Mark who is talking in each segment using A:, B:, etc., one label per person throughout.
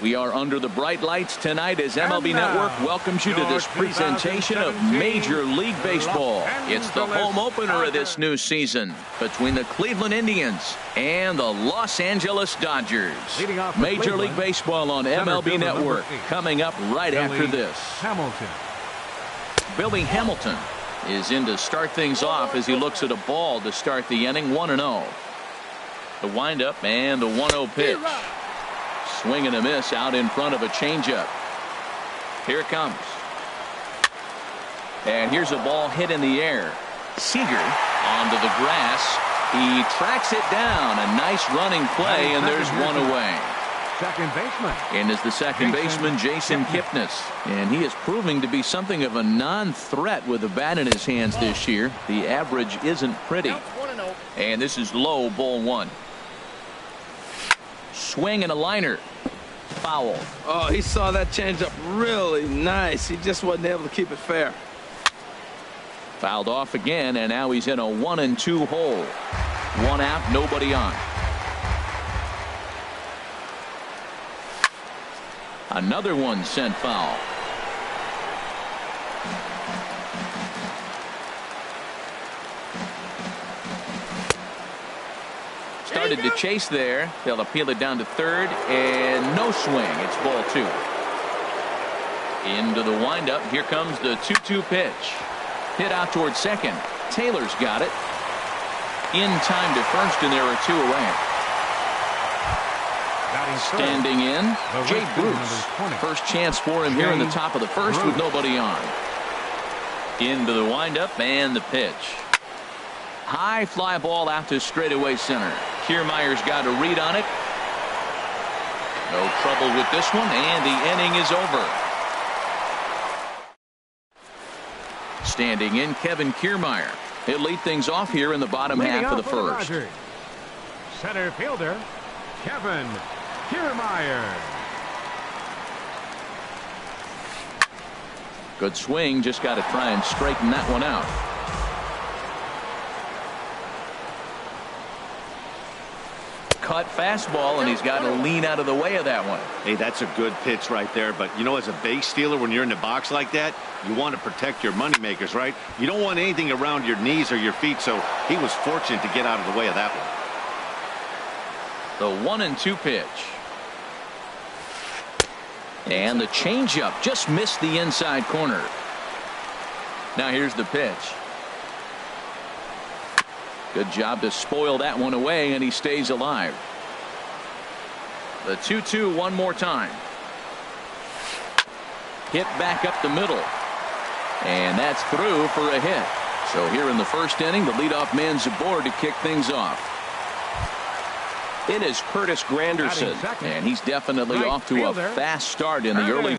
A: We are under the bright lights tonight as MLB Network welcomes you to this presentation of Major League Baseball. It's the home opener of this new season between the Cleveland Indians and the Los Angeles Dodgers. Major League Baseball on MLB Network coming up right after this. Billy Hamilton is in to start things off as he looks at a ball to start the inning. 1-0. The windup and the 1-0 pitch. Swing and a miss out in front of a changeup. Here it comes. And here's a ball hit in the air. Seager onto the grass. He tracks it down. A nice running play, and there's one away.
B: Second baseman.
A: And is the second baseman, Jason Kipnis. And he is proving to be something of a non-threat with the bat in his hands this year. The average isn't pretty. And this is low, ball one. Swing and a liner. Foul.
C: Oh, he saw that changeup really nice. He just wasn't able to keep it fair.
A: Fouled off again, and now he's in a 1-2 hole. One out, nobody on. Another one sent foul. Started to chase there. They'll appeal it down to third, and no swing. It's ball two. Into the windup. Here comes the 2-2 pitch. Hit out towards second. Taylor's got it. In time to first, and there are two away. Standing in, Jay Bruce. First chance for him here in the top of the first with nobody on. Into the windup and the pitch. High fly ball out to straightaway center. Kiermaier's got a read on it. No trouble with this one, and the inning is over. Standing in, Kevin Kiermaier. He'll lead things off here in the bottom half of the first.
B: Center fielder, Kevin Kiermaier.
A: Good swing, just got to try and straighten that one out. Cut fastball, and he's got to lean out of the way of that one.
D: Hey, that's a good pitch right there. But you know, as a base stealer, when you're in the box like that, you want to protect your money makers, right? You don't want anything around your knees or your feet, so he was fortunate to get out of the way of that
A: one. The 1-2 pitch. And the changeup just missed the inside corner. Now here's the pitch. Good job to spoil that one away, and he stays alive. The 2-2 one more time. Hit back up the middle. And that's through for a hit. So here in the first inning, the leadoff man's aboard to kick things off. It is Curtis Granderson, and he's definitely off to a fast start in the early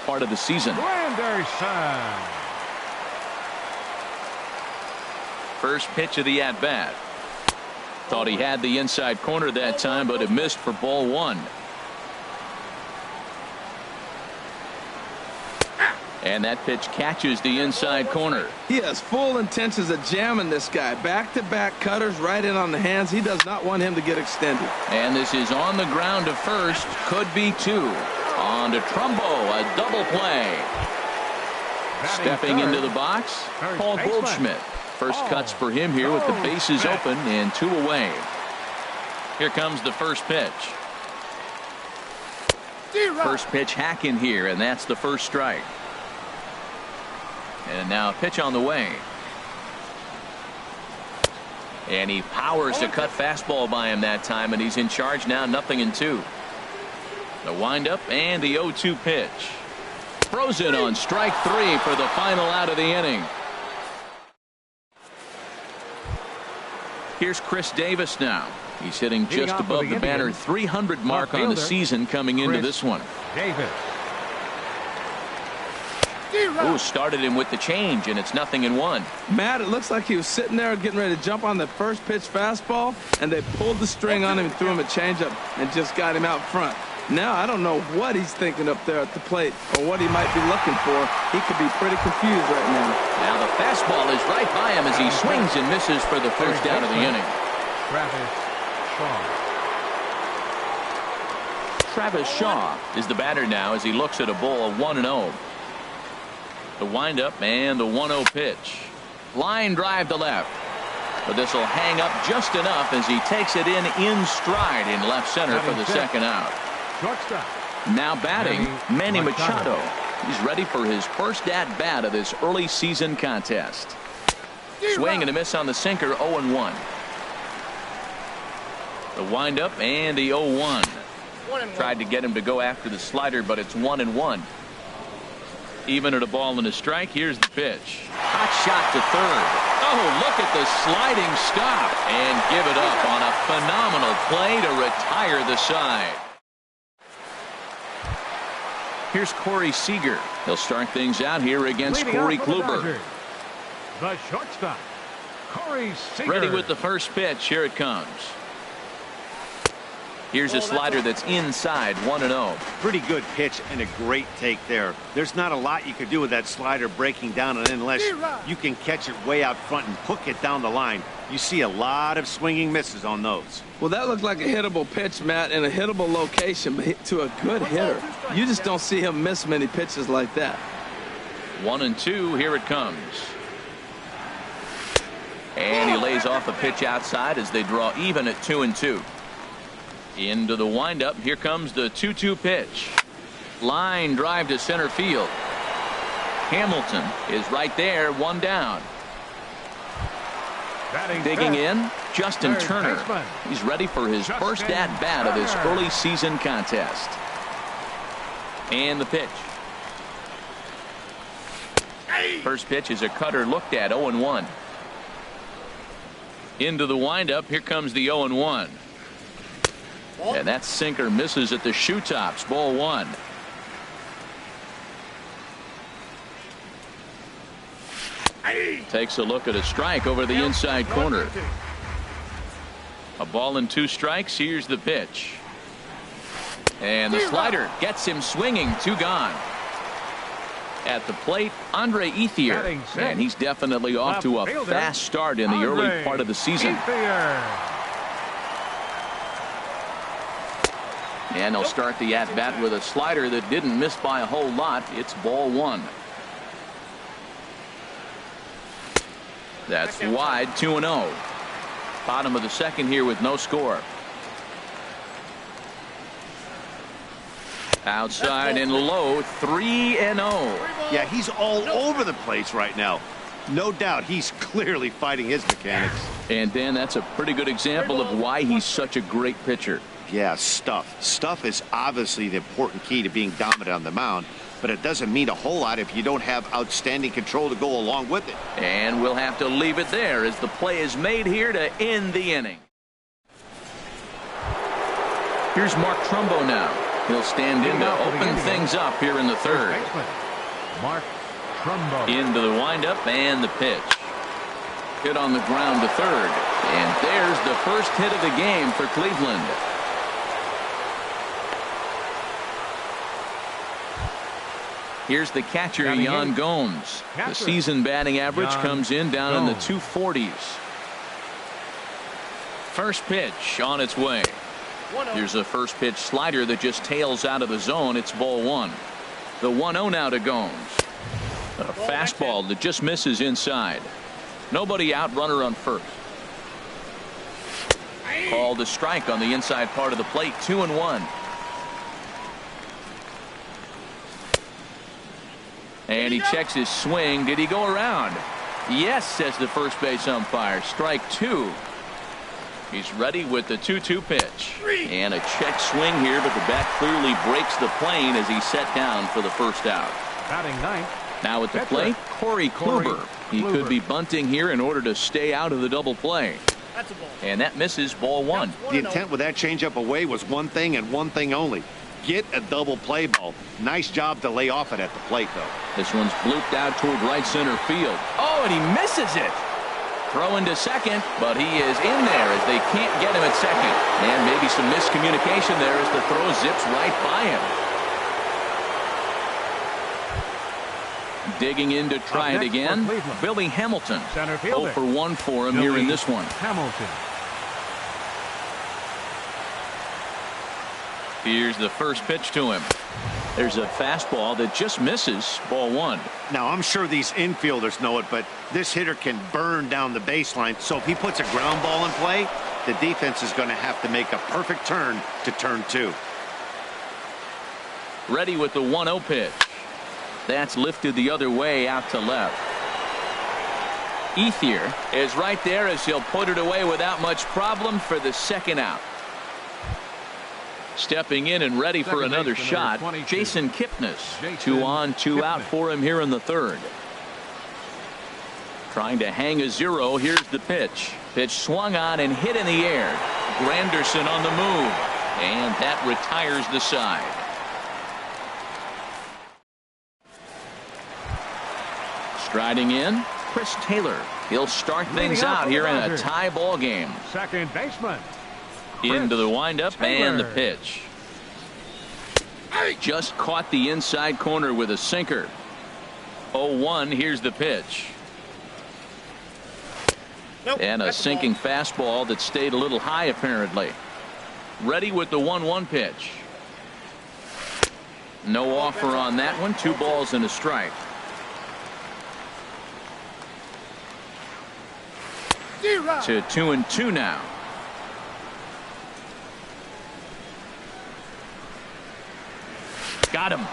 A: part of the season. First pitch of the at-bat. Thought he had the inside corner that time, but it missed for ball one. And that pitch catches the inside corner.
C: He has full intentions of jamming this guy. Back-to-back cutters right in on the hands. He does not want him to get extended.
A: And this is on the ground to first. Could be two. On to Trumbo, a double play. Stepping into the box, Paul Goldschmidt. First cuts for him here with the bases open and two away. Here comes the first pitch. First pitch hack in here, and that's the first strike. And now a pitch on the way. And he powers to cut fastball by him that time, and he's in charge now, 0-2. The windup and the 0-2 pitch. Frozen on strike three for the final out of the inning. Here's Chris Davis now. He's hitting just above the banner 300 mark on the season coming into this one.
B: Davis.
A: Ooh, started him with the change, and it's 0-1.
C: Matt, it looks like he was sitting there getting ready to jump on the first pitch fastball, and they pulled the string on him and threw him a changeup and just got him out front. Now I don't know what he's thinking up there at the plate or what he might be looking for. He could be pretty confused right now.
A: Now the fastball is right by him as he swings and misses for the first out of the inning. Travis Shaw is the batter now as he looks at a ball 1-0. The windup and the 1-0 pitch. Line drive to left. But this will hang up just enough as he takes it in stride in left center for the second out. Now batting, Manny Machado. He's ready for his first at-bat of this early season contest. Swing and a miss on the sinker, 0-1. The windup and the 0-1. Tried to get him to go after the slider, but it's 1-1. Even at a ball and a strike. Here's the pitch. Hot shot to third. Oh, look at the sliding stop and give it up on a phenomenal play to retire the side. Here's Corey Seager. He'll start things out here against Corey Kluber.
B: The shortstop, Corey Seager.
A: Ready with the first pitch. Here it comes. Here's a slider that's inside, 1-0.
D: Pretty good pitch and a great take there. There's not a lot you could do with that slider breaking down unless you can catch it way out front and hook it down the line. You see a lot of swinging misses on those.
C: Well, that looked like a hittable pitch, Matt, in a hittable location to a good hitter. You just don't see him miss many pitches like that.
A: 1-2. Here it comes. And he lays off a pitch outside as they draw even at 2-2. Into the windup. Here comes the 2-2 pitch. Line drive to center field. Hamilton is right there, one down. Digging in, Justin Turner. He's ready for his first at-bat of this early season contest. And the pitch. First pitch is a cutter looked at, 0-1. Into the windup. Here comes the 0-1. And that sinker misses at the shoe tops. Ball one. Takes a look at a strike over the inside corner. A ball and 2 strikes. Here's the pitch. And the slider gets him swinging. 2 gone. At the plate, Andre Ethier. And he's definitely off to a fast start in the early part of the season. And they'll start the at-bat with a slider that didn't miss by a whole lot. It's ball 1. That's wide, 2-0. Bottom of the second here with no score. Outside and low, 3-0.
D: Yeah, he's all over the place right now. No doubt he's clearly fighting his mechanics.
A: And Dan, that's a pretty good example of why he's such a great pitcher.
D: Yeah, stuff. Stuff is obviously the important key to being dominant on the mound, but it doesn't mean a whole lot if you don't have outstanding control to go along with it.
A: And we'll have to leave it there as the play is made here to end the inning. Here's Mark Trumbo now. He'll stand in to open things up here in the third.
B: Mark Trumbo.
A: Into the windup and the pitch. Hit on the ground to third. And there's the first hit of the game for Cleveland. Here's the catcher, Yan Gomes. The season batting average comes in down in the 240s. First pitch on its way. Here's a first pitch slider that just tails out of the zone. It's ball 1. The 1-0 now to Gomes. A fastball that just misses inside. Nobody out, runner on first. Called a strike on the inside part of the plate, 2-1. And he checks his swing. Did he go around? Yes, says the first base umpire. Strike 2. He's ready with the 2-2 pitch. And a check swing here, but the bat clearly breaks the plane as he's set down for the first out.
B: Batting ninth.
A: Now at the plate, Corey Kluber. He could be bunting here in order to stay out of the double play. And that misses, ball 1.
D: The intent with that changeup away was one thing and one thing only. Get a double play ball. Nice job to lay off it at the plate, though.
A: This one's blooped out toward right center field. Oh, and he misses it. Throwing to second, but he is in there as they can't get him at second. And maybe some miscommunication there as the throw zips right by him. Digging in to try it again, Billy Hamilton. 0 for 1 for him here in this one.
B: Hamilton.
A: Here's the first pitch to him. There's a fastball that just misses, ball 1.
D: Now, I'm sure these infielders know it, but this hitter can burn down the baseline. So if he puts a ground ball in play, the defense is going to have to make a perfect turn to turn 2.
A: Ready with the 1-0 pitch. That's lifted the other way out to left. Ethier is right there as he'll put it away without much problem for the second out. Stepping in and ready for another shot, Jason Kipnis. 2 on, 2 out for him here in the third. Trying to hang a 0. Here's the pitch. Pitch swung on and hit in the air. Granderson on the move. And that retires the side. Striding in, Chris Taylor. He'll start things out here in a tie ball game.
B: Second baseman.
A: Into the windup and the pitch. Just caught the inside corner with a sinker. 0-1. Here's the pitch. And a sinking fastball that stayed a little high apparently. Ready with the 1-1 pitch. No offer on that one. 2 balls and a strike. To 2-2 now. Got him.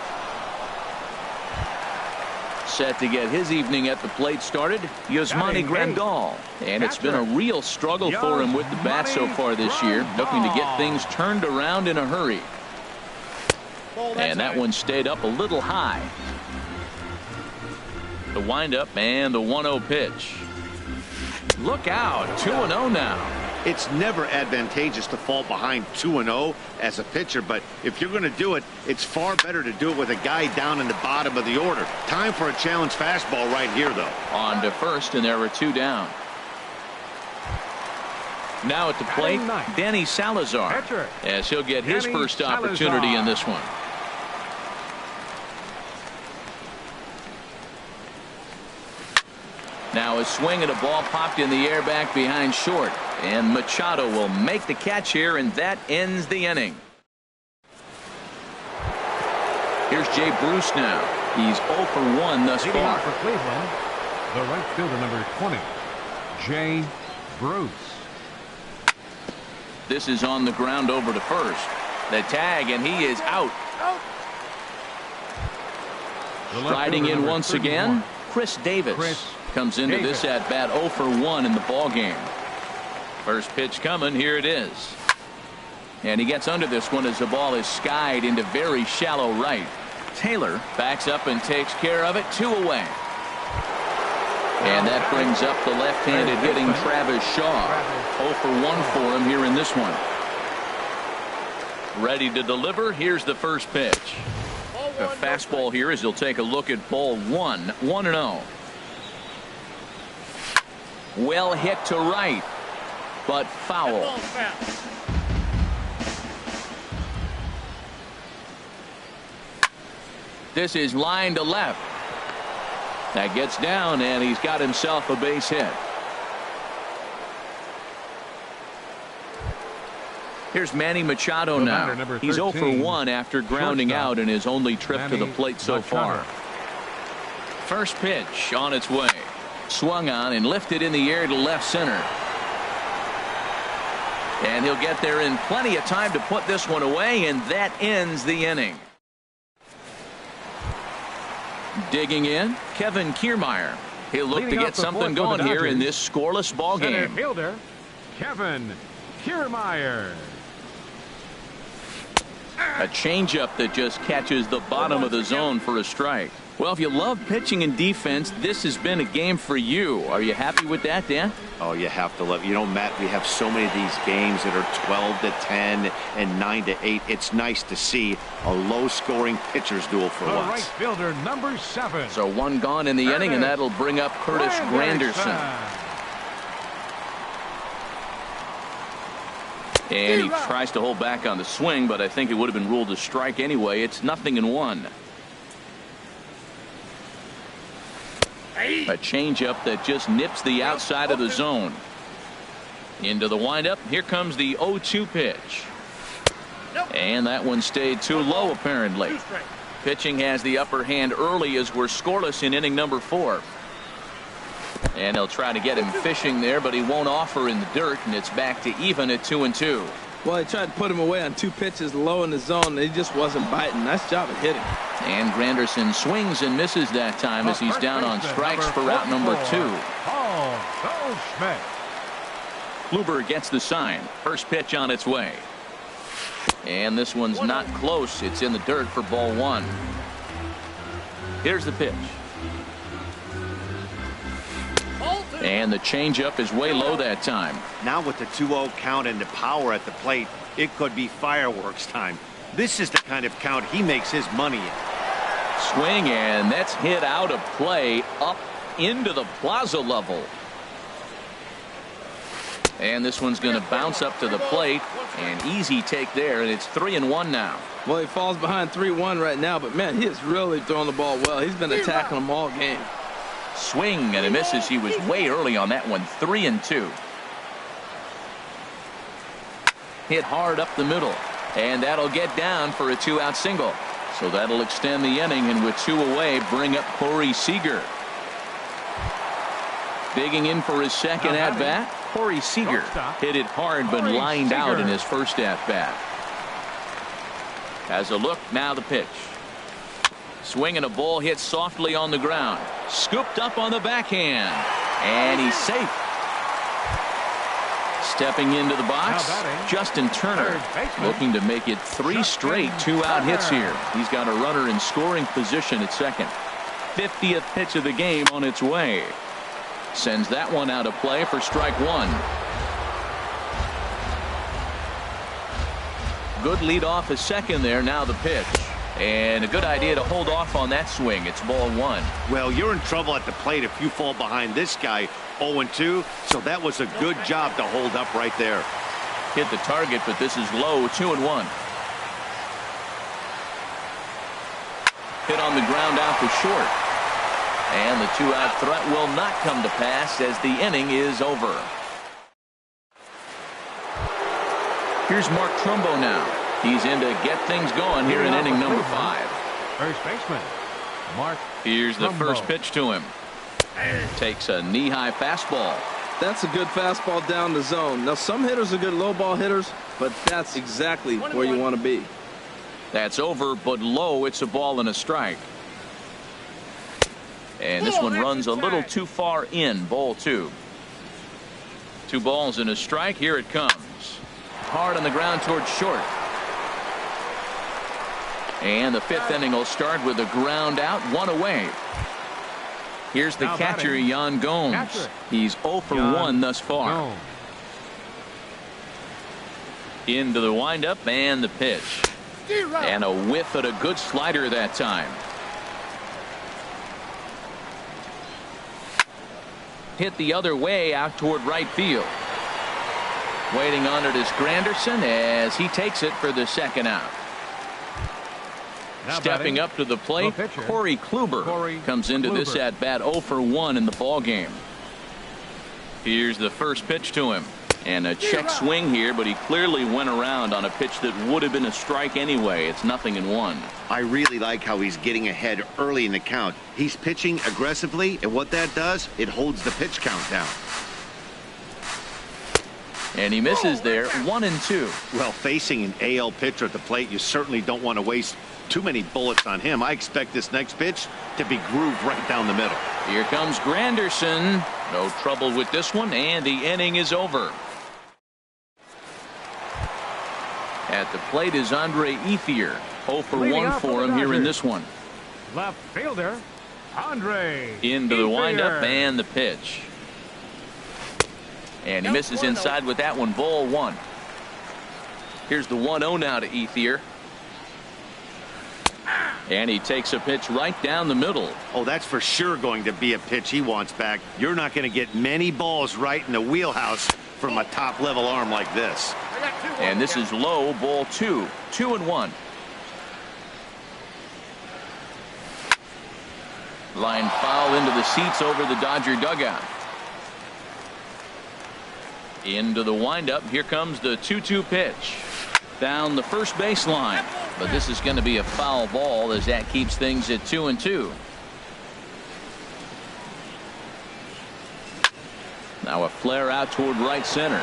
A: Set to get his evening at the plate started, Yasmani Grandal. And it's been a real struggle for him with the bat so far this year, looking to get things turned around in a hurry. And that one stayed up a little high. The windup and the 1-0 pitch. Look out, 2-0 now.
D: It's never advantageous to fall behind 2-0 as a pitcher, but if you're going to do it, it's far better to do it with a guy down in the bottom of the order. Time for a challenge fastball right here, though.
A: On to first, and there were 2 down. Now at the plate, Danny Salazar, as he'll get his first opportunity in this one. Now a swing and a ball popped in the air back behind short. And Machado will make the catch here, and that ends the inning. Here's Jay Bruce now. He's 0 for 1 thus far.
B: For Cleveland, the right fielder, number 20, Jay Bruce.
A: This is on the ground over to first. The tag, and he is out. Striding in once again, Chris Davis. Comes into this at bat 0 for 1 in the ball game. First pitch coming. Here it is. And he gets under this one as the ball is skied into very shallow right. Taylor backs up and takes care of it. 2 away. And that brings up the left-handed hitting Travis Shaw. 0 for 1 for him here in this one. Ready to deliver. Here's the first pitch. A fastball here as he'll take a look at ball 1. 1-0. Well hit to right, but foul. This is line to left. That gets down, and he's got himself a base hit. Here's Manny Machado now. He's 0 for 1 after grounding out in his only trip to the plate so far. First pitch on its way. Swung on and lifted in the air to left center. And he'll get there in plenty of time to put this one away, and that ends the inning. Digging in, Kevin Kiermaier. He'll look to get something going here in this scoreless ball game.
B: Center fielder, Kevin Kiermaier.
A: A changeup that just catches the bottom of the zone for a strike. Well, if you love pitching and defense, this has been a game for you. Are you happy with that, Dan?
D: Oh, you have to love it. You know, Matt, we have so many of these games that are 12 to 10 and 9 to 8. It's nice to see a low-scoring pitcher's duel for once.
B: Right fielder, number 7.
A: So 1 gone in the inning, and that'll bring up Curtis Granderson. And he tries to hold back on the swing, but I think it would have been ruled a strike anyway. It's 0-1. A changeup that just nips the outside of the zone. Into the windup. Here comes the 0-2 pitch. And that one stayed too low, apparently. Pitching has the upper hand early as we're scoreless in inning number 4. And they'll try to get him fishing there, but he won't offer in the dirt, and it's back to even at 2-2.
C: Well, he tried to put him away on 2 pitches low in the zone, and he just wasn't biting. Nice job of hitting.
A: And Granderson swings and misses that time as he's down on strikes for out number 2.
B: Oh, Schmidt.
A: Kluber gets the sign. First pitch on its way. And this one's not close. It's in the dirt for ball 1. Here's the pitch. And the changeup is way low that time.
D: Now with the 2-0 count and the power at the plate, it could be fireworks time. This is the kind of count he makes his money in.
A: Swing, and that's hit out of play up into the plaza level. And this one's going to bounce up to the plate. An easy take there, and it's 3-1 now.
C: Well, he falls behind 3-1 right now, but man, he is really throwing the ball well. He's been attacking them all game.
A: Swing and a misses. He was way early on that one. 3-2. Hit hard up the middle, and that'll get down for a 2-out single. So that'll extend the inning, and with 2 away, bring up Corey Seager. Digging in for his second at bat, Corey Seager hit it hard but lined out in his first at bat. As a look, now the pitch. Swing and a ball hit softly on the ground. Scooped up on the backhand. And he's safe. Stepping into the box, Justin Turner, looking to make it 3 straight 2-out hits here. He's got a runner in scoring position at second. 50th pitch of the game on its way. Sends that one out of play for strike 1. Good lead off a second there. Now the pitch. And a good idea to hold off on that swing. It's ball 1.
D: Well, you're in trouble at the plate if you fall behind this guy 0-2. So that was a good job to hold up right there.
A: Hit the target, but this is low. 2-1. Hit on the ground out to short. And the 2-out threat will not come to pass as the inning is over. Here's Mark Trumbo now. He's in to get things going here in inning number 5.
B: First baseman, Mark.
A: Here's the first pitch to him. Takes a knee-high fastball.
C: That's a good fastball down the zone. Now, some hitters are good low ball hitters, but that's exactly where you want to be.
A: That's over, but low. It's a ball and a strike. And this one runs a little too far in. Ball 2. 2 balls and a strike. Here it comes. Hard on the ground towards short. And the 5th inning will start with a ground out, 1 away. Here's the catcher, Yan Gomes. He's 0 for 1 thus far. Into the windup and the pitch. And a whiff at a good slider that time. Hit the other way out toward right field. Waiting on it is Granderson as he takes it for the second out. Stepping up to the plate, Corey Kluber comes into this at bat 0 for 1 in the ball game. Here's the first pitch to him. And a check swing here, but he clearly went around on a pitch that would have been a strike anyway. It's 0-1.
D: I really like how he's getting ahead early in the count. He's pitching aggressively, and what that does, it holds the pitch count down.
A: And he misses there, 1-2.
D: Well, facing an AL pitcher at the plate, you certainly don't want to waste too many bullets on him. I expect this next pitch to be grooved right down the middle.
A: Here comes Granderson. No trouble with this one, and the inning is over. At the plate is Andre Ethier. 0 for 1 for him here in this one.
B: Left fielder, Andre.
A: Into the windup and the pitch. And he misses inside with that one. Ball 1. Here's the 1-0 now to Ethier. And he takes a pitch right down the middle.
D: Oh, that's for sure going to be a pitch he wants back. You're not going to get many balls right in the wheelhouse from a top-level arm like this.
A: And this is low, ball 2, 2-1. Line foul into the seats over the Dodger dugout. Into the windup. Here comes the 2-2 pitch. Down the first baseline. But this is going to be a foul ball as that keeps things at 2-2. Now a flare out toward right center.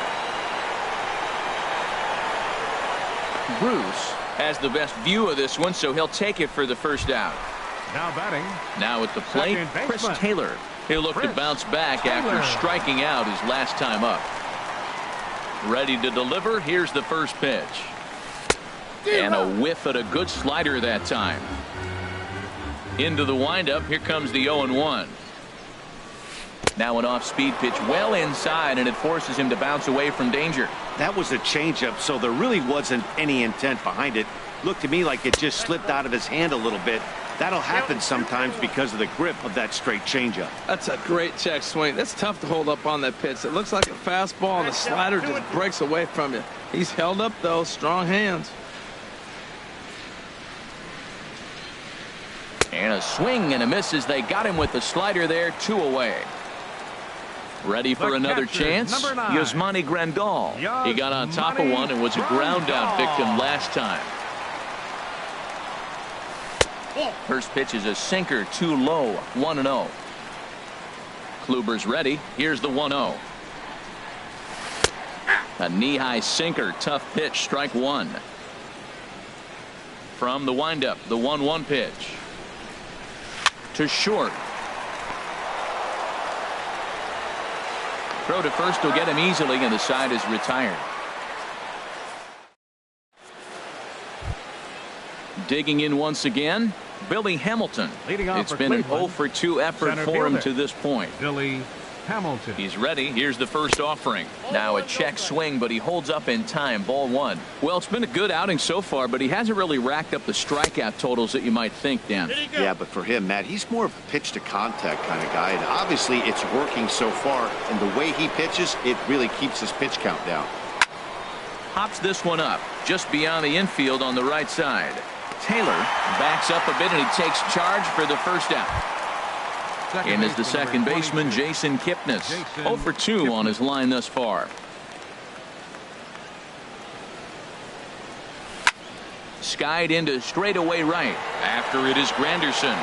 A: Bruce has the best view of this one, so he'll take it for the first out.
B: Now batting.
A: Now at the plate, Chris Taylor. He'll look to bounce back after striking out his last time up. Ready to deliver. Here's the first pitch. And a whiff at a good slider that time. Into the windup. Here comes the 0-1. Now an off-speed pitch well inside, and it forces him to bounce away from danger.
D: That was a changeup, so there really wasn't any intent behind it. Looked to me like it just slipped out of his hand a little bit. That'll happen sometimes because of the grip of that straight changeup.
C: That's a great check swing. That's tough to hold up on that pitch. It looks like a fastball, and the slider just breaks away from you. He's held up, though. Strong hands.
A: And a swing and a miss as they got him with the slider there. 2 away. Ready for another chance? Yasmani Grandal. He got on top of one and was a ground out victim last time. First pitch is a sinker, too low. 1-0. Kluber's ready. Here's the 1-0. A knee-high sinker. Tough pitch. Strike 1. From the windup, the 1-1 pitch. To short. Throw to first will get him easily, and the side is retired. Digging in once again, Billy Hamilton. It's been an 0-for-2 effort for him to this point.
B: Billy Hamilton.
A: He's ready. Here's the first offering. Now a check swing, but he holds up in time. Ball 1. Well, it's been a good outing so far, but he hasn't really racked up the strikeout totals that you might think, Dan.
D: Yeah, but for him, Matt, he's more of a pitch-to-contact kind of guy, and obviously it's working so far, and the way he pitches, it really keeps his pitch count down.
A: Hops this one up just beyond the infield on the right side. Taylor backs up a bit, and he takes charge for the first out. In is the second baseman, Jason Kipnis. 0-for-2 on his line thus far. Skied into straightaway right. After it is Granderson.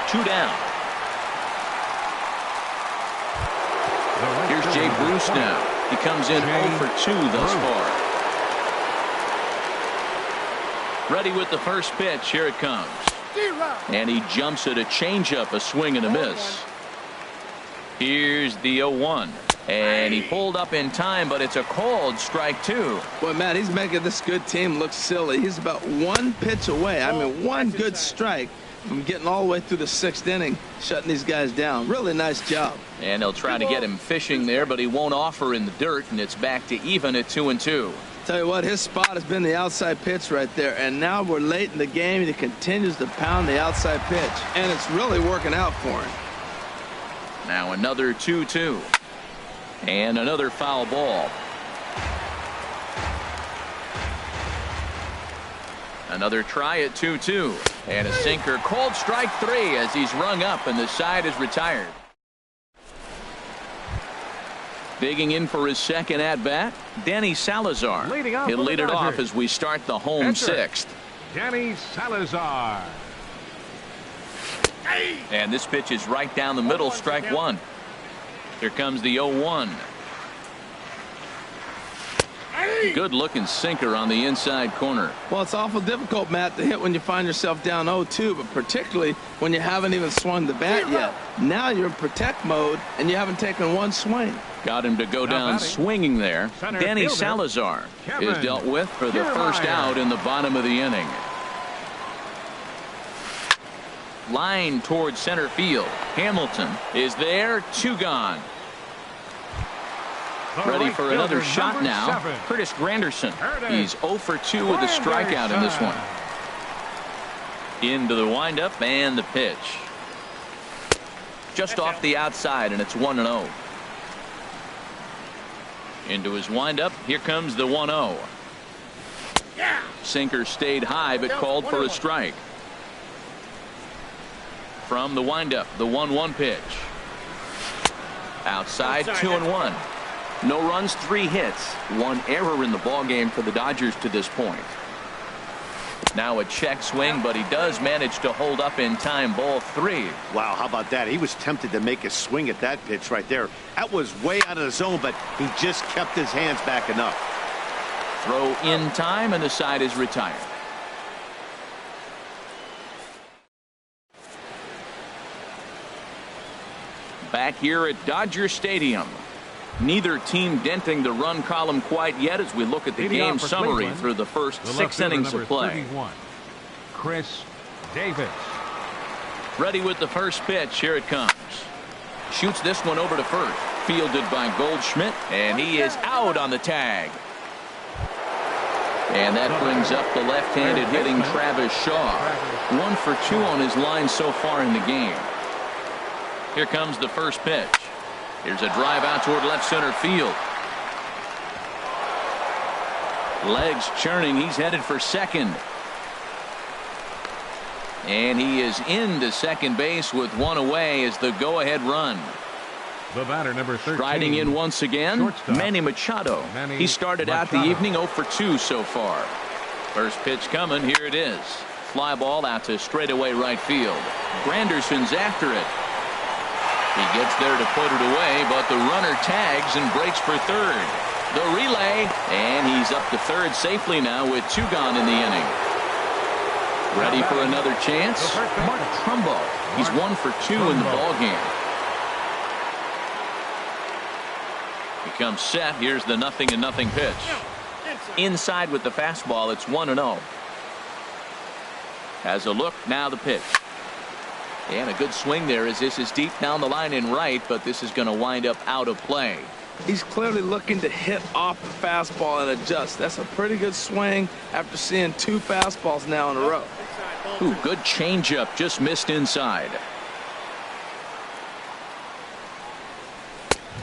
A: 2 down. Here's Jay Bruce now. He comes in 0-for-2 thus far. Ready with the first pitch. Here it comes. And he jumps at a changeup, a swing and a miss. Here's the 0-1. And he pulled up in time, but it's a called strike 2.
C: Boy, Matt, he's making this good team look silly. He's about 1 pitch away. I mean, 1 good strike from getting all the way through the 6th inning, shutting these guys down. Really nice job.
A: And they'll try to get him fishing there, but he won't offer in the dirt, and it's back to even at 2-2.
C: Tell you what, his spot has been the outside pitch right there, and now we're late in the game, and he continues to pound the outside pitch, and it's really working out for him.
A: Now another 2-2, and another foul ball. Another try at 2-2, and a sinker. Called strike 3 as he's rung up, and the side is retired. Digging in for his second at-bat, Danny Salazar. He'll lead it off as we start the home 6th.
B: Danny Salazar.
A: And this pitch is right down the middle, strike 1. Here comes the 0-1. Good looking sinker on the inside corner.
C: Well, it's awful difficult, Matt, to hit when you find yourself down 0-2, but particularly when you haven't even swung the bat yet. Now you're in protect mode, and you haven't taken 1 swing.
A: Got him to go down swinging there. Danny Salazar is dealt with for the first out in the bottom of the inning. Line towards center field. Hamilton is there. 2 gone. Ready for another shot now. Curtis Granderson. He's 0-for-2 with a strikeout in this one. Into the windup and the pitch. Just off the outside, and it's 1-0. Into his windup. Here comes the 1-0. Sinker stayed high but called for a strike. From the windup, the 1-1 pitch. Outside, 2-1. No runs, 3 hits. 1 error in the ball game for the Dodgers to this point. Now a check swing, but he does manage to hold up in time. Ball 3.
D: Wow, how about that? He was tempted to make a swing at that pitch right there. That was way out of the zone, but he just kept his hands back enough.
A: Throw in time, and the side is retired. Back here at Dodger Stadium. Neither team denting the run column quite yet as we look at the game summary through the first 6 innings of play.
B: 31, Chris Davis.
A: Ready with the first pitch. Here it comes. Shoots this one over to first. Fielded by Goldschmidt, and he is out on the tag. And that brings up the left-handed hitting Travis Shaw. 1 for 2 on his line so far in the game. Here comes the first pitch. Here's a drive out toward left center field. Legs churning. He's headed for second. And he is into second base with 1 away as the go-ahead run.
B: The batter, number 13.
A: Striding in once again, Manny Machado. He started out the evening 0 for 2 so far. First pitch coming. Here it is. Fly ball out to straightaway right field. Granderson's after it. He gets there to put it away, but the runner tags and breaks for third. The relay, and he's up to third safely now with 2 gone in the inning. Ready for another chance? Mark Trumbo. He's 1 for 2 in the ball game. He comes set. Here's the 0-0 pitch. Inside with the fastball. It's 1-0. Has a look. Now the pitch. And a good swing there as this is deep down the line in right, but this is going to wind up out of play.
C: He's clearly looking to hit off the fastball and adjust. That's a pretty good swing after seeing 2 fastballs now in a row.
A: Ooh, good changeup, just missed inside.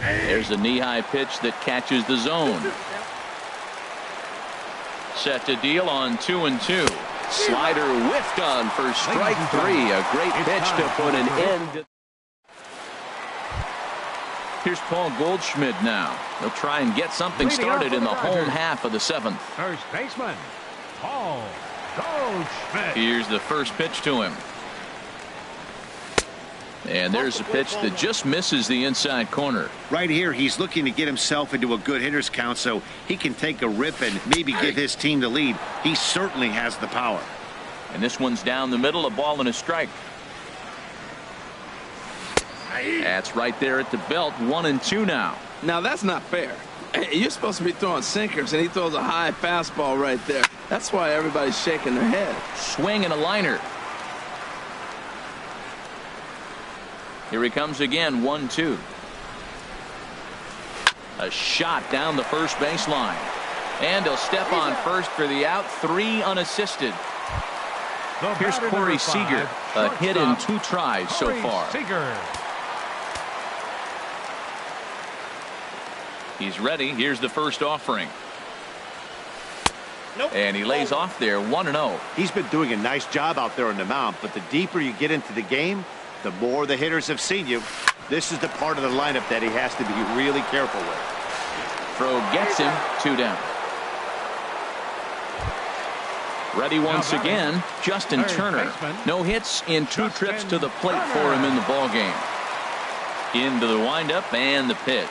A: There's a knee-high pitch that catches the zone. Set to deal on 2-2. Slider whiffed on for strike 3. A great pitch to put an end. Here's Paul Goldschmidt now. He'll try and get something started in the home half of the 7th.
B: First baseman, Paul Goldschmidt.
A: Here's the first pitch to him. And there's a pitch that just misses the inside corner.
D: Right here, he's looking to get himself into a good hitter's count so he can take a rip and maybe give his team the lead. He certainly has the power.
A: And this one's down the middle, a ball and a strike. That's right there at the belt. 1-2 now.
C: Now that's not fair. You're supposed to be throwing sinkers, and he throws a high fastball right there. That's why everybody's shaking their head.
A: Swing and a liner. Here he comes again. 1-2. A shot down the first baseline. And he'll step on first for the out. 3 unassisted. Here's Corey Seager. A hit in 2 tries so far. He's ready. Here's the first offering. And he lays off there. 1-0.
D: He's been doing a nice job out there on the mound, but the deeper you get into the game, the more the hitters have seen you. This is the part of the lineup that he has to be really careful with.
A: Throw gets him. 2 down. Ready once again, Justin Turner. No hits in 2 trips to the plate for him in the ball game. Into the windup and the pitch.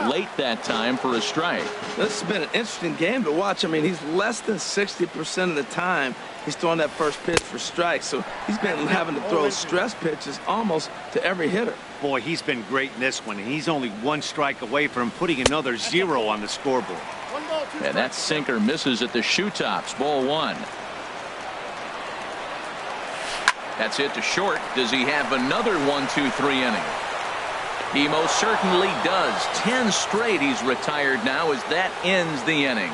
A: Late that time for a strike.
C: This has been an interesting game to watch. I mean, he's less than 60% of the time he's throwing that first pitch for strikes. So he's been having to throw stress pitches almost to every hitter.
D: Boy, he's been great in this one. He's only 1 strike away from putting another 0 on the scoreboard.
A: And that sinker misses at the shoe tops. Ball 1. That's it to short. Does he have another 1-2-3 inning? He most certainly does. 10 straight he's retired now as that ends the inning.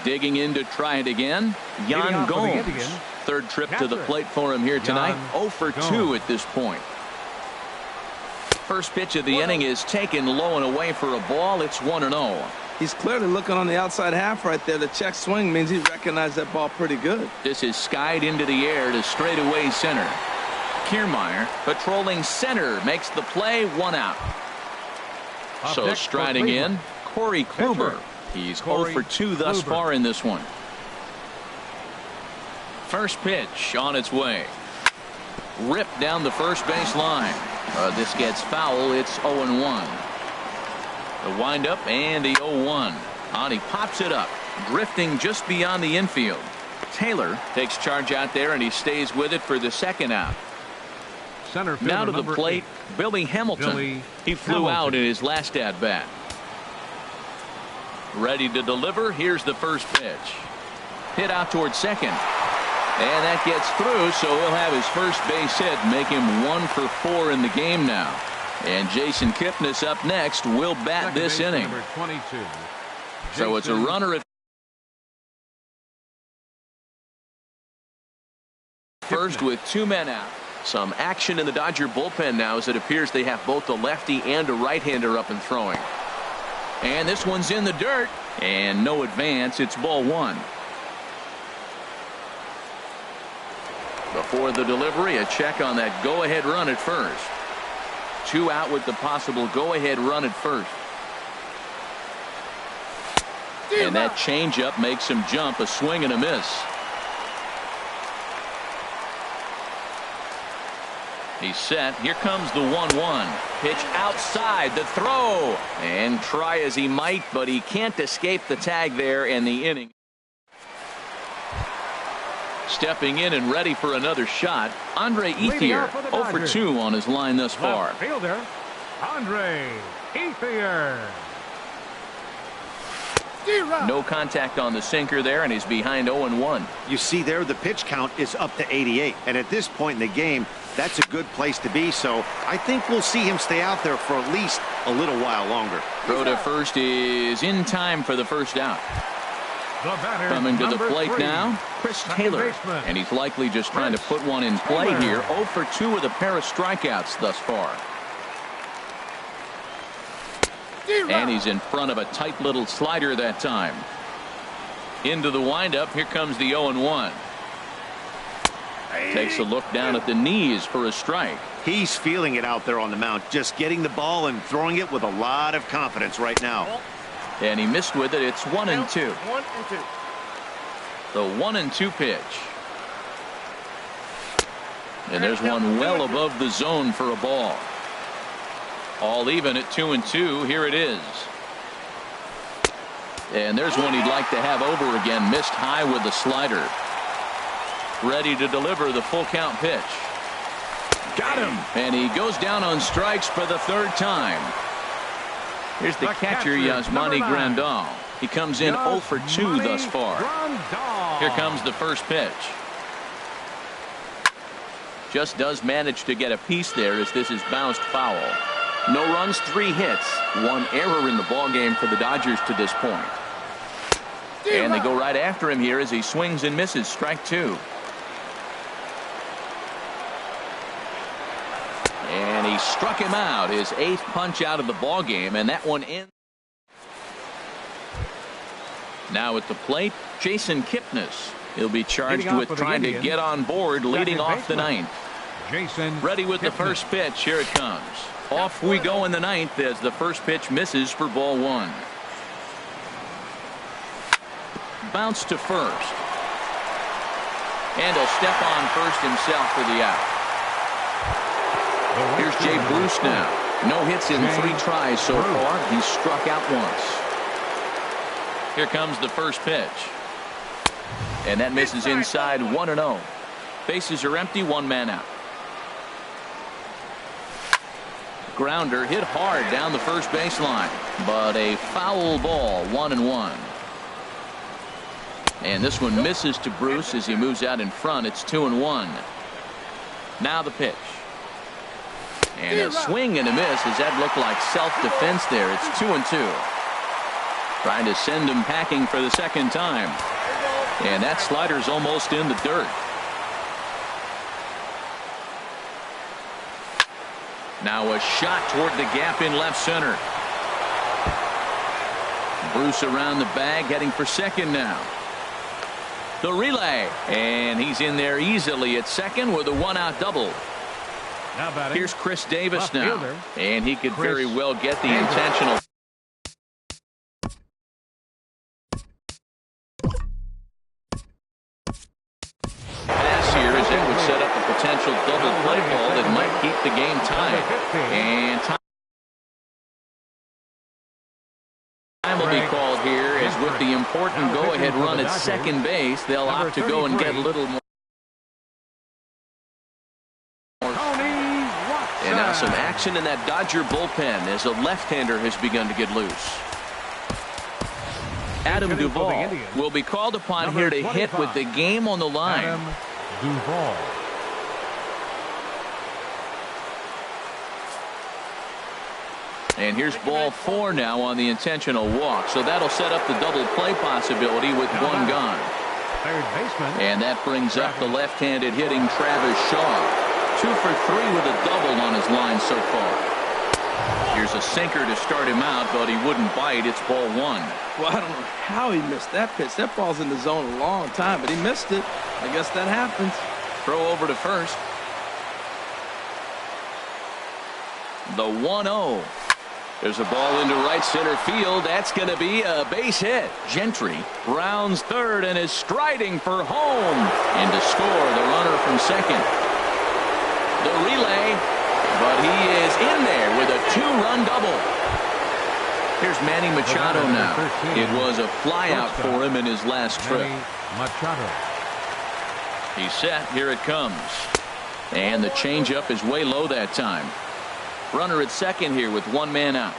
A: Digging in to try it again, Yan Gomes. Third trip to the plate for him here tonight. 0 for 2 at this point. First pitch of the inning is taken low and away for a ball. It's 1-0.
C: He's clearly looking on the outside half right there. The check swing means he recognized that ball pretty good.
A: This is skied into the air to straightaway center. Kiermaier patrolling center makes the play, 1 out. So striding in, Corey Kluber. He's 0 for 2 thus far in this one. First pitch on its way. Ripped down the first base line. This gets foul. It's 0-1. The windup and the 0-1. And he pops it up, drifting just beyond the infield. Taylor takes charge out there, and he stays with it for the second out. Now to the plate, Billy Hamilton. He flew out in his last at-bat. Ready to deliver. Here's the first pitch. Hit out towards second. And that gets through, so he'll have his first base hit, make him 1 for 4 in the game now. And Jason Kipnis up next will bat this inning. So it's a runner at first with 2 men out. Some action in the Dodger bullpen now as it appears they have both a lefty and a right-hander up and throwing. And this one's in the dirt, and no advance. It's ball 1. Before the delivery, a check on that go-ahead run at first. 2 out with the possible go-ahead run at first. And that changeup makes him jump, a swing and a miss. He's set. Here comes the 1-1. Pitch outside, the throw. And try as he might, but he can't escape the tag there, and the inning. Stepping in and ready for another shot, Andre Ethier, 0 for 2 on his line thus far.
B: Fielder, Andre Ethier.
A: No contact on the sinker there, and he's behind 0-1.
D: You see there, the pitch count is up to 88. And at this point in the game, that's a good place to be. So I think we'll see him stay out there for at least a little while longer.
A: Throw to first is in time for the first out. Coming to the plate now, Chris Taylor. And he's likely just trying to put one in play here. 0 for 2 with a pair of strikeouts thus far. And he's in front of a tight little slider that time. Into the windup. Here comes the 0-1. Takes a look down at the knees for a strike.
D: He's feeling it out there on the mound. Just getting the ball and throwing it with a lot of confidence right now.
A: And he missed with it. It's 1-2. The 1-2 pitch. And there's one well above the zone for a ball. All even at 2-2. Here it is. And there's one he'd like to have over again. Missed high with the slider. Ready to deliver the full count pitch. Got him. And he goes down on strikes for the 3rd time. Here's the catcher, Yasmani Grandal. He comes in 0 for 2 thus far. Here comes the first pitch. Just does manage to get a piece there as this is bounced foul. No runs, 3 hits. 1 error in the ballgame for the Dodgers to this point. And they go right after him here as he swings and misses. Strike 2. And he struck him out, his 8th punch out of the ball game, and that one ends. Now at the plate, Jason Kipnis. He'll be charged with trying to get on board, leading off the 9th. Ready with the first pitch. Here it comes. Off we go in the 9th as the first pitch misses for ball 1. Bounce to first. And he'll step on first himself for the out. Here's Jay Bruce now. No hits in 3 tries so far. He's struck out once. Here comes the first pitch. And that misses inside. 1-0. Bases are empty. 1 man out. Grounder hit hard down the first baseline, but a foul ball. 1-1. And this one misses to Bruce as he moves out in front. It's 2-1. Now the pitch. And a swing and a miss as that looked like self-defense there. It's 2-2. Trying to send him packing for the 2nd time. And that slider's almost in the dirt. Now a shot toward the gap in left center. Bruce around the bag, heading for second now. The relay, and he's in there easily at second with a one-out double. Here's Chris Davis now, and he could very well get the intentional. Pass here as it would set up a potential double play ball that might keep the game tied. And time will be called here as with the important go-ahead run at second base, they'll opt to go and get a little more. And now some action in that Dodger bullpen as a left-hander has begun to get loose. Adam Duvall will be called upon here to hit with the game on the line.
B: Adam Duvall.
A: And here's ball 4 now on the intentional walk. So that'll set up the double play possibility with one gone.
B: Third baseman.
A: And that brings up the left-handed hitting Travis Shaw. 2 for 3 with a double on his line so far. Here's a sinker to start him out, but he wouldn't bite. It's ball 1.
C: Well, I don't know how he missed that pitch. That ball's in the zone a long time, but he missed it. I guess that happens.
A: Throw over to first. The 1-0. There's a ball into right center field. That's going to be a base hit. Gentry rounds third and is striding for home. And to score, the runner from second. The relay, but he is in there with a 2-run double. Here's Manny Machado now. It was a flyout for him in his last trip.
B: Machado.
A: He's set. Here it comes. And the changeup is way low that time. Runner at second here with one man out.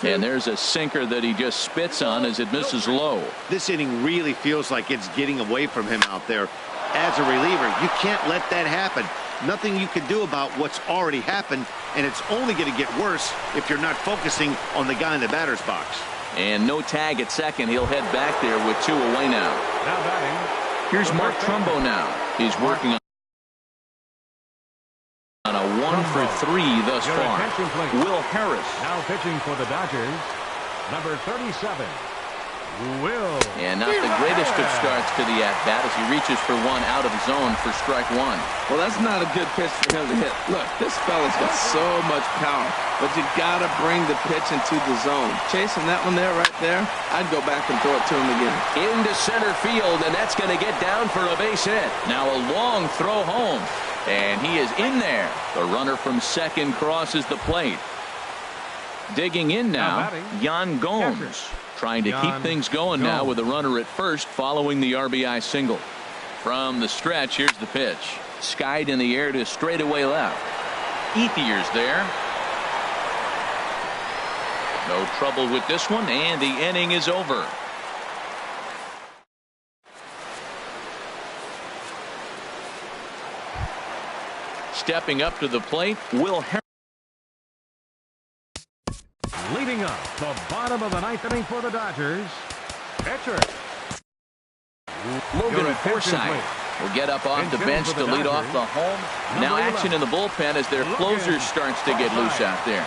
A: And there's a sinker that he just spits on as it misses low.
D: This inning really feels like it's getting away from him out there. As a reliever, you can't let that happen. Nothing you can do about what's already happened, and it's only going to get worse if you're not focusing on the guy in the batter's box.
A: And no tag at second. He'll head back there with 2 away now.
B: Now batting.
A: Here's Mark Trumbo now. He's working on a 1 for 3 thus far. Will Harris.
B: Now pitching for the Dodgers, number 37. Will.
A: And not the greatest of starts to the at-bat as he reaches for one out of zone for strike 1.
C: Well, that's not a good pitch for him to hit. Look, this fella's got so much power, but you got to bring the pitch into the zone. Chasing that one there, right there, I'd go back and throw it to him again.
A: Into center field, and that's going to get down for a base hit. Now a long throw home, and he is in there. The runner from second crosses the plate. Digging in now, Yan Gomes. Trying to keep things going now with a runner at first following the RBI single. From the stretch, here's the pitch. Skied in the air to straightaway left. Ethier's there. No trouble with this one, and the inning is over. Stepping up to the plate, Will Harris.
B: Leading up the bottom of the 9th inning for the Dodgers, pitcher
A: Logan Forsythe will get up off the bench to lead off the home. Now action in the bullpen as their closer starts to get loose out there.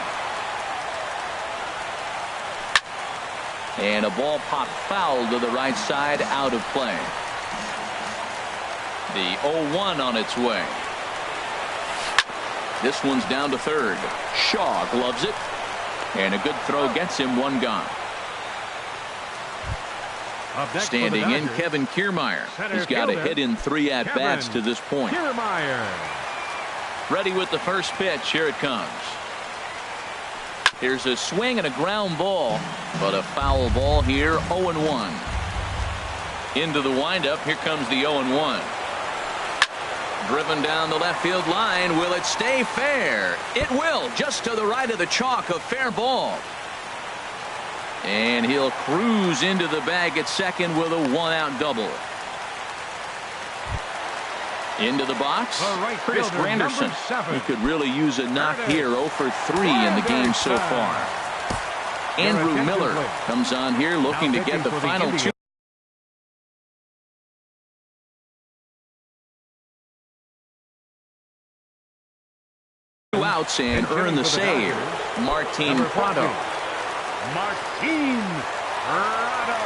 A: And a ball popped foul to the right side, out of play. The 0-1 on its way. This one's down to third. Shaw gloves it. And a good throw gets him one gone. Standing in, Kevin Kiermaier. He's got a hit in 3 at-bats to this point.
B: Kiermaier.
A: Ready with the first pitch. Here it comes. Here's a swing and a ground ball, but a foul ball here. 0-1. Into the windup. Here comes the 0-1. Driven down the left field line. Will it stay fair? It will. Just to the right of the chalk. A fair ball. And he'll cruise into the bag at second with a 1-out double. Into the box. Chris Granderson. He could really use a knock here. 0 for 3 in the game so far. Andrew Miller comes on here looking to get the final 2. outs and earn the save. Martin Prado.
B: Martin Prado.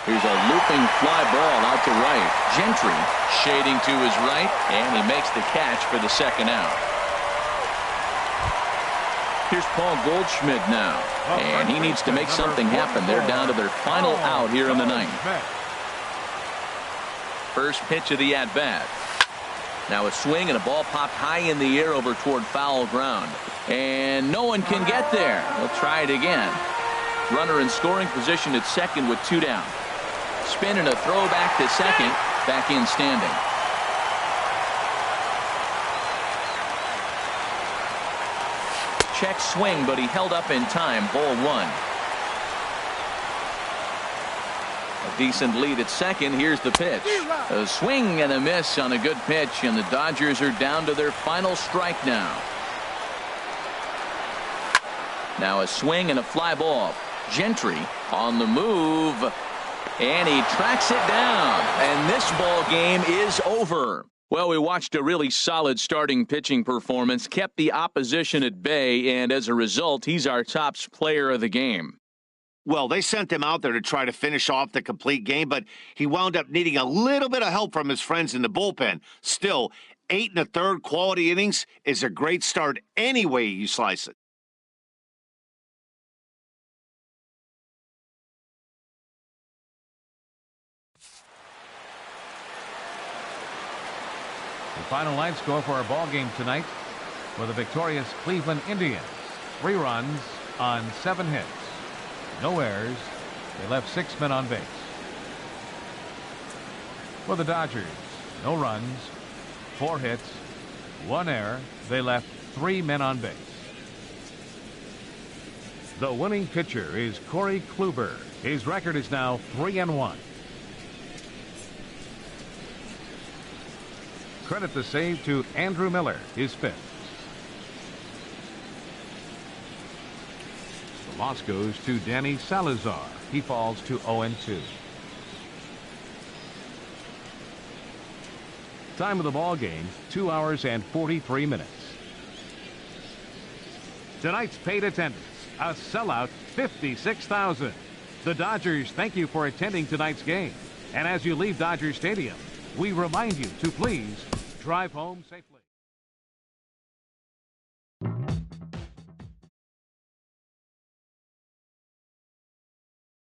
A: Here's a looping fly ball out to right. Gentry shading to his right, and he makes the catch for the second out. Here's Paul Goldschmidt now, and he needs to make something happen. They're down to their final out here in the ninth. First pitch of the at-bat. Now a swing and a ball popped high in the air over toward foul ground. And no one can get there. They'll try it again. Runner in scoring position at second with 2 down. Spin and a throw back to second. Back in standing. Check swing, but he held up in time. Ball 1. A decent lead at second. Here's the pitch. A swing and a miss on a good pitch, and the Dodgers are down to their final strike now. Now a swing and a fly ball. Gentry on the move, and he tracks it down, and this ball game is over. Well, we watched a really solid starting pitching performance, kept the opposition at bay, and as a result, he's our top player of the game.
D: Well, they sent him out there to try to finish off the complete game, but he wound up needing a little bit of help from his friends in the bullpen. Still, 8 1/3 quality innings is a great start any way you slice it.
B: The final line score for our ball game tonight for the victorious Cleveland Indians. 3 runs on 7 hits. No errors. They left 6 men on base. For the Dodgers, no runs, 4 hits, 1 error. They left 3 men on base. The winning pitcher is Corey Kluber. His record is now 3-1. Credit the save to Andrew Miller, his 5th. The loss goes to Danny Salazar. He falls to 0-2. Time of the ball game, 2 hours and 43 minutes. Tonight's paid attendance, a sellout 56,000. The Dodgers thank you for attending tonight's game. And as you leave Dodger Stadium, we remind you to please drive home safely.